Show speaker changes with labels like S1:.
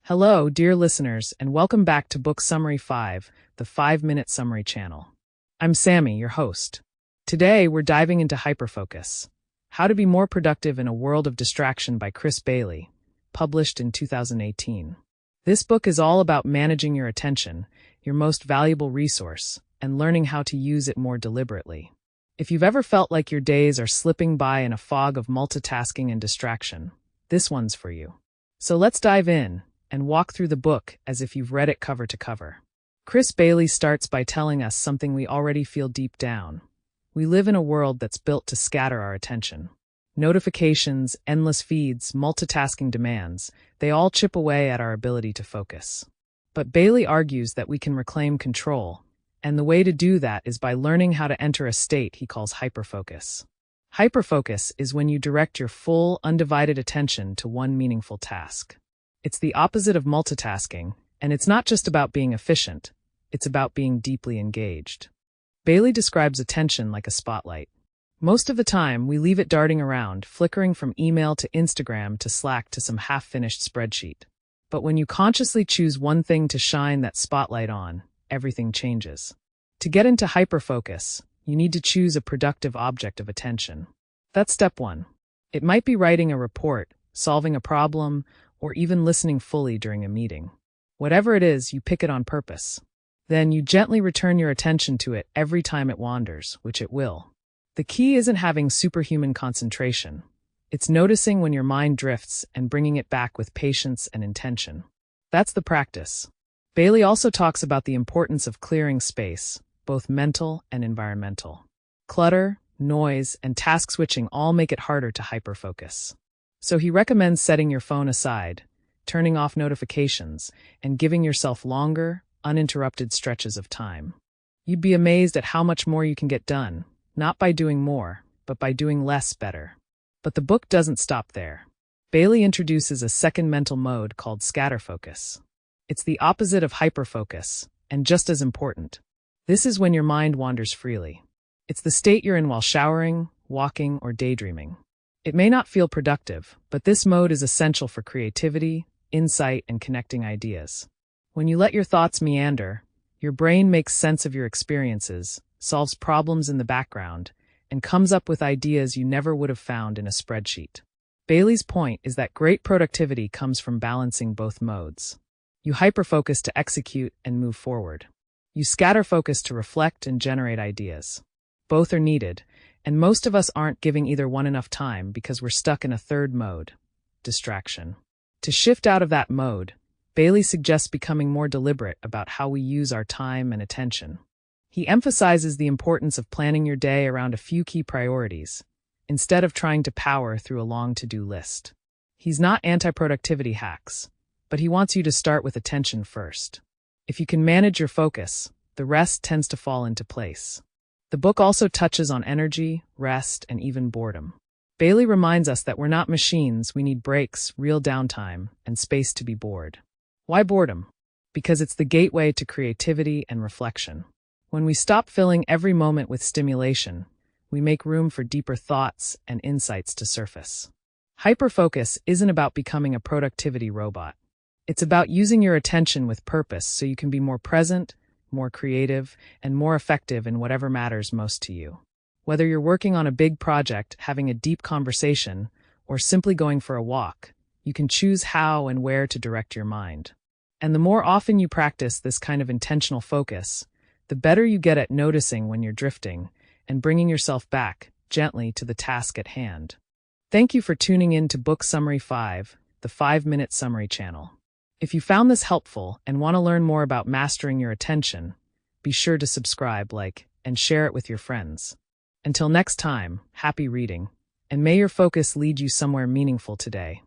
S1: Hello, dear listeners, and welcome back to Book Summary 5, the 5-Minute Summary channel. I'm Sammy, your host. Today, we're diving into Hyperfocus, How to Be More Productive in a World of Distraction by Chris Bailey, published in 2018. This book is all about managing your attention, your most valuable resource, and learning how to use it more deliberately. If you've ever felt like your days are slipping by in a fog of multitasking and distraction, this one's for you. So let's dive in and walk through the book as if you've read it cover to cover. Chris Bailey starts by telling us something we already feel deep down. We live in a world that's built to scatter our attention. Notifications, endless feeds, multitasking demands, they all chip away at our ability to focus. But Bailey argues that we can reclaim control, and the way to do that is by learning how to enter a state he calls hyperfocus. Hyperfocus is when you direct your full, undivided attention to one meaningful task. It's the opposite of multitasking, and it's not just about being efficient, it's about being deeply engaged. Bailey describes attention like a spotlight. Most of the time, we leave it darting around, flickering from email to Instagram to Slack to some half-finished spreadsheet. But when you consciously choose one thing to shine that spotlight on, everything changes. To get into hyperfocus, you need to choose a productive object of attention. That's step one. It might be writing a report, solving a problem, or even listening fully during a meeting. Whatever it is, you pick it on purpose. Then you gently return your attention to it every time it wanders, which it will. The key isn't having superhuman concentration. It's noticing when your mind drifts and bringing it back with patience and intention. That's the practice. Bailey also talks about the importance of clearing space, both mental and environmental. Clutter, noise, and task switching all make it harder to hyperfocus. So he recommends setting your phone aside, turning off notifications, and giving yourself longer, uninterrupted stretches of time. You'd be amazed at how much more you can get done, not by doing more, but by doing less better. But the book doesn't stop there. Bailey introduces a second mental mode called Scatterfocus. It's the opposite of hyperfocus, and just as important. This is when your mind wanders freely. It's the state you're in while showering, walking, or daydreaming. It may not feel productive, but this mode is essential for creativity, insight, and connecting ideas. When you let your thoughts meander, your brain makes sense of your experiences, solves problems in the background, and comes up with ideas you never would have found in a spreadsheet. Bailey's point is that great productivity comes from balancing both modes. You hyperfocus to execute and move forward. You scatterfocus to reflect and generate ideas. Both are needed, and most of us aren't giving either one enough time because we're stuck in a third mode, distraction. To shift out of that mode, Bailey suggests becoming more deliberate about how we use our time and attention. He emphasizes the importance of planning your day around a few key priorities, instead of trying to power through a long to-do list. He's not anti-productivity hacks, but he wants you to start with attention first. If you can manage your focus, the rest tends to fall into place. The book also touches on energy, rest, and even boredom. Bailey reminds us that we're not machines, we need breaks, real downtime, and space to be bored. Why boredom? Because it's the gateway to creativity and reflection. When we stop filling every moment with stimulation, we make room for deeper thoughts and insights to surface. Hyperfocus isn't about becoming a productivity robot. It's about using your attention with purpose so you can be more present, more creative, and more effective in whatever matters most to you. Whether you're working on a big project, having a deep conversation, or simply going for a walk, you can choose how and where to direct your mind. And the more often you practice this kind of intentional focus, the better you get at noticing when you're drifting and bringing yourself back gently to the task at hand. Thank you for tuning in to Book Summary 5, the 5-Minute Summary channel. If you found this helpful and want to learn more about mastering your attention, be sure to subscribe, like, and share it with your friends. Until next time, happy reading, and may your focus lead you somewhere meaningful today.